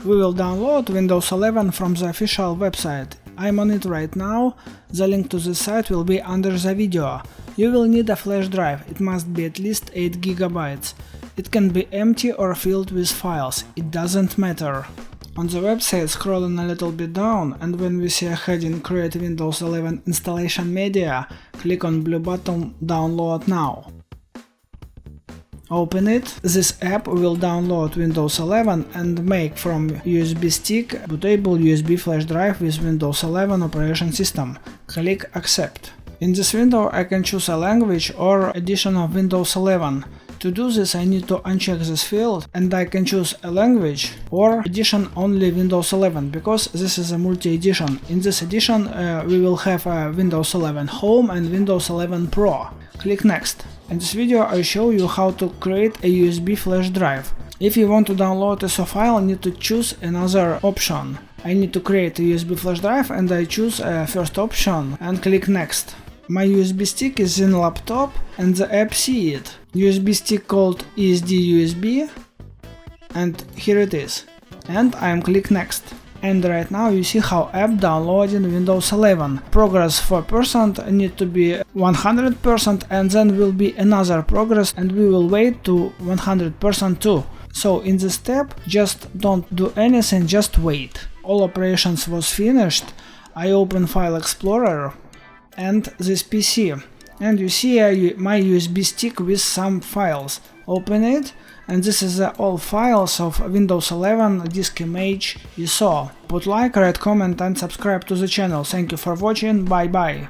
We will download Windows 11 from the official website. I'm on it right now. The link to this site will be under the video. You will need a flash drive. It must be at least 8 GB. It can be empty or filled with files. It doesn't matter. On the website, scrolling a little bit down, and when we see a heading Create Windows 11 Installation Media, click on blue button Download Now. Open it. This app will download Windows 11 and make from USB stick bootable USB flash drive with Windows 11 operation system. Click Accept. In this window I can choose a language or edition of Windows 11. To do this I need to uncheck this field and I can choose a language or edition only Windows 11, because this is a multi-edition. In this edition we will have Windows 11 Home and Windows 11 Pro. Click Next. In this video I show you how to create a USB flash drive. If you want to download a file, you need to choose another option. I need to create a USB flash drive and I choose first option and click Next. My USB stick is in laptop and the app see it. USB stick called ESD-USB, and here it is. And I'm click Next. And right now you see how app downloading Windows 11. Progress 4% need to be 100%, and then will be another progress and we will wait to 100% too. So in this step just don't do anything, just wait. All operations was finished. I open File Explorer and this PC, and you see my USB stick with some files. Open it, and this is all files of Windows 11 disk image you saw. Put like, write comment and subscribe to the channel. Thank you for watching, bye bye.